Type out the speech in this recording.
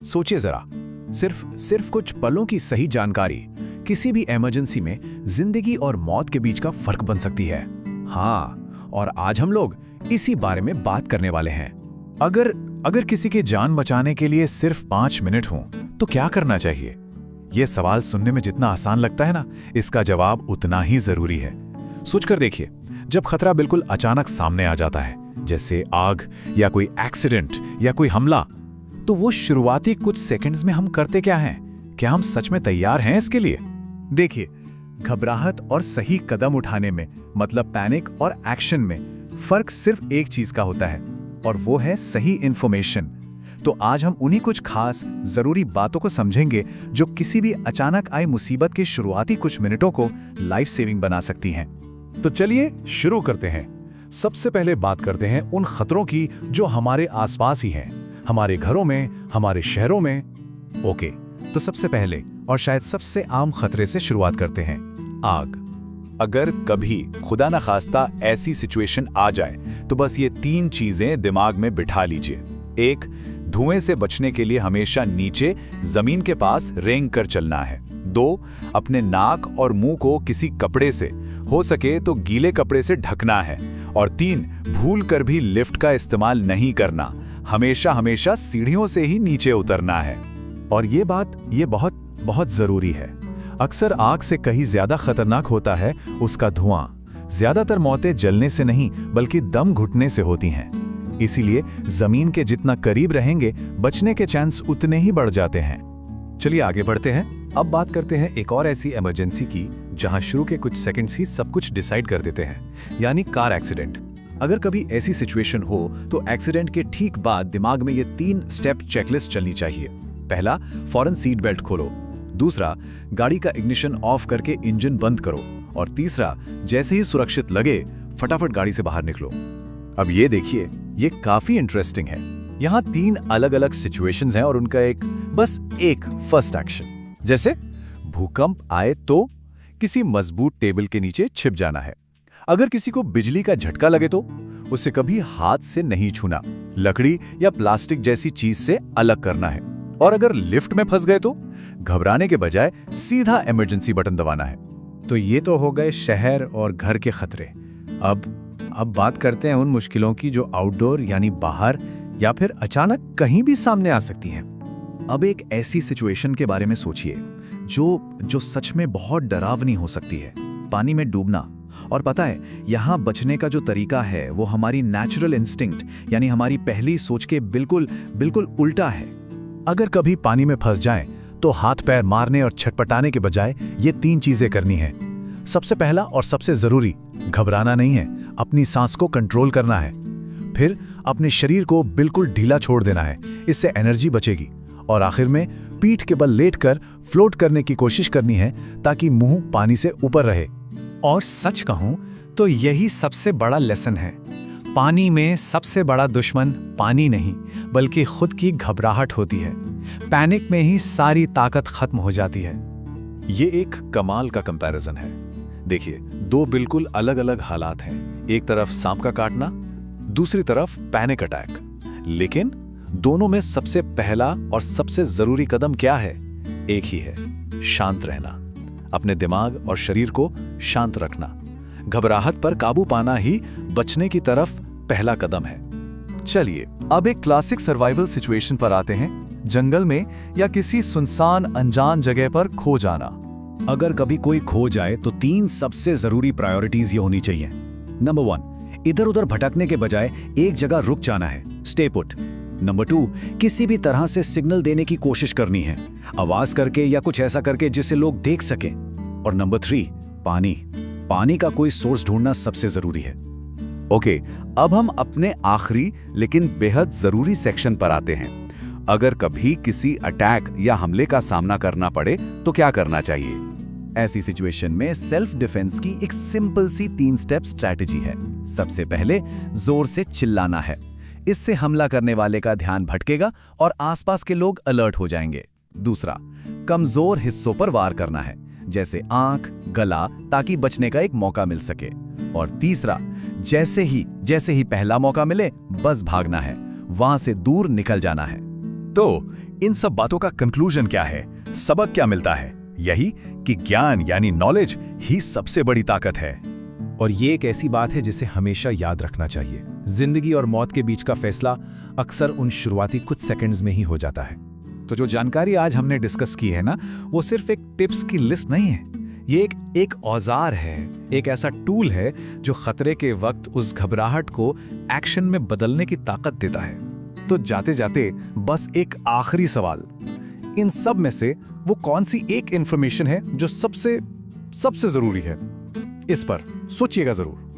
सोचिए जरा, सिर्फ कुछ पलों की सही जानकारी किसी भी इमरजेंसी में जिंदगी और मौत के बीच का फर्क बन सकती है। हाँ, और आज हम लोग इसी बारे में बात करने वाले हैं। अगर किसी की जान बचाने के लिए सिर्फ 5 मिनट हों, तो क्या करना चाहिए? यह सवाल सुनने में जितना आसान लगता है ना, इसका जवाब उतना ही जरूरी है। सोचकर देखिए, जब खतरा बिल्कुल अचानक सामने आ जाता है, जैसे आग या कोई एक्सीडेंट या कोई हमला, तो वो शुरुआती कुछ सेकंड्स में हम करते क्या हैं? क्या हम सच में तैयार हैं इसके लिए? देखिए, घबराहट और सही कदम उठाने में, मतलब पैनिक और एक्शन में, फर्क सिर्फ एक चीज का होता है, और वो है सही इंफॉर्मेशन। तो आज हम उन्हीं कुछ खास जरूरी बातों को समझेंगे जो किसी भी अचानक आई मुसीबत के शुरुआती कुछ मिनटों को लाइफ सेविंग बना सकती हैं। तो चलिए शुरू करते हैं। सबसे पहले बात करते हैं उन खतरों की जो हमारे आसपास ही हैं, हमारे घरों में, हमारे शहरों में। ओके, तो सबसे पहले और शायद सबसे आम खतरे से शुरुआत करते हैं, आग। अगर कभी खुदा न खास्ता ऐसी सिचुएशन आ जाए, तो बस ये 3 चीजें दिमाग में बिठा लीजिए। 1, धुएं से बचने के लिए हमेशा नीचे जमीन के पास रेंग कर चलना है। 2, अपने नाक और मुंह को किसी कपड़े से, हो सके तो गीले कपड़े से ढकना है। और 3, भूल कर भी लिफ्ट का इस्तेमाल नहीं करना, हमेशा सीढ़ियों से ही नीचे उतरना है। और ये बहुत जरूरी है। अक्सर आग से कहीं ज्यादा खतरनाक होता है उसका धुआं। ज्यादातर मौतें जलने से नहीं, बल्कि दम घुटने से होती हैं। इसीलिए जमीन के जितना करीब रहेंगे, बचने के चांस उतने ही बढ़ जाते हैं। चलिए आगे बढ़ते हैं। अब बात करते हैं एक और ऐसी इमरजेंसी की जहां शुरू के कुछ सेकंड्स ही सब कुछ डिसाइड कर देते हैं, यानी कार एक्सीडेंट। अगर कभी ऐसी सिचुएशन हो, तो एक्सीडेंट के ठीक बाद दिमाग में ये 3 स्टेप चेकलिस्ट चलनी चाहिए। पहला, फौरन सीट बेल्ट खोलो। दूसरा, गाड़ी का इग्निशन ऑफ करके इंजन बंद करो। और तीसरा, जैसे ही सुरक्षित लगे, फटाफट गाड़ी से बाहर निकलो। अब ये देखिए, ये काफी इंटरेस्टिंग है। यहाँ 3 अलग-अलग सिचुएशंस हैं और उनका बस एक फर्स्ट एक्शन। जैसे भूकंप आए तो किसी मजबूत टेबल के नीचे छिप जाना है। अगर किसी को बिजली का झटका लगे तो उसे कभी हाथ से नहीं छूना, लकड़ी या प्लास्टिक जैसी चीज से अलग करना है। और अगर लिफ्ट में फंस गए तो घबराने के बजाय सीधा इमरजेंसी बटन दबाना है। तो ये तो हो गए शहर और घर के खतरे। अब बात करते हैं उन मुश्किलों की जो आउटडोर यानी बाहर या फिर अचानक कहीं भी सामने आ सकती हैं। अब एक ऐसी सिचुएशन के बारे में सोचिए जो सच में बहुत डरावनी हो सकती है, पानी में डूबना। और पता है, यहाँ बचने का जो तरीका है वो हमारी नेचुरल इंस्टिंक्ट यानी हमारी पहली सोच के बिल्कुल उल्टा है। अगर कभी पानी में फंस जाएं, तो हाथ पैर मारने और छटपटाने के बजाय ये 3 चीजें करनी है। सबसे पहला और सबसे जरूरी, घबराना नहीं है, अपनी सांस को कंट्रोल करना है। फिर अपने शरीर को बिल्कुल ढीला छोड़ देना है, इससे एनर्जी बचेगी। और आखिर में पीठ के बल लेटकर फ्लोट करने की कोशिश करनी है, ताकि मुंह पानी से ऊपर रहे। और सच कहूं तो यही सबसे बड़ा लेसन है। पानी में सबसे बड़ा दुश्मन पानी नहीं, बल्कि खुद की घबराहट होती है। पैनिक में ही सारी ताकत खत्म हो जाती है। ये एक कमाल का कंपैरिजन है। देखिए, 2 बिल्कुल अलग-अलग हालात हैं। एक तरफ सांप का काटना, दूसरी तरफ पैनिक अटैक। लेकिन दोनों में सबसे पहला और सबसे जरूरी कदम क्या है? एक ही है, शांत रहना। अपने दिमाग और शरीर को शांत रखना। घबराहट पर काबू पाना ही बचने की तरफ पहला कदम है। चलिए अब एक क्लासिक सर्वाइवल सिचुएशन पर आते हैं, जंगल में या किसी सुनसान अनजान जगह पर खो जाना। अगर कभी कोई खो जाए तो 3 सबसे जरूरी प्रायोरिटीज ये होनी चाहिए। नंबर 1, इधर उधर भटकने के बजाय एक जगह रुक जाना है, स्टे पुट। नंबर 2, किसी भी तरह से सिग्नल देने की कोशिश करनी है, आवाज करके या कुछ ऐसा करके जिससे लोग देख सकें। और नंबर 3, पानी का कोई सोर्स ढूंढना सबसे जरूरी है। ओके, अब हम अपने आखिरी लेकिन बेहद जरूरी सेक्शन पर आते हैं। अगर कभी किसी अटैक या हमले का सामना करना पड़े तो क्या करना चाहिए? ऐसी सिचुएशन में सेल्फ डिफेंस की एक सिंपल सी 3 स्टेप स्ट्रैटेजी है। सबसे पहले जोर से चिल्लाना है, इससे हमला करने वाले का ध्यान भटकेगा और आसपास के लोग अलर्ट हो जाएंगे। दूसरा, कमजोर हिस्सों पर वार करना है, जैसे आंख, गला, ताकि बचने का एक मौका मिल सके। और तीसरा, जैसे ही पहला मौका मिले, बस भागना है, वहां से दूर निकल जाना है। तो इन सब बातों का कंक्लूजन क्या है, सबक क्या मिलता है? यही कि ज्ञान यानी नॉलेज ही सबसे बड़ी ताकत है। और ये एक ऐसी बात है जिसे हमेशा याद रखना चाहिए। जिंदगी और मौत के बीच का फैसला अक्सर उन शुरुआती कुछ सेकंड्स में ही हो जाता है। तो जो जानकारी आज हमने डिस्कस की है ना, वो सिर्फ एक टिप्स की लिस्ट नहीं है। ये एक औजार है, एक ऐसा टूल है जो खतरे के वक्त उस घबराहट को एक्शन में बदलने की ताकत देता है। तो जाते जाते बस एक आखिरी सवाल, इन सब में से वो कौन सी एक इंफॉर्मेशन है जो सबसे जरूरी है? इस पर सोचिएगा जरूर।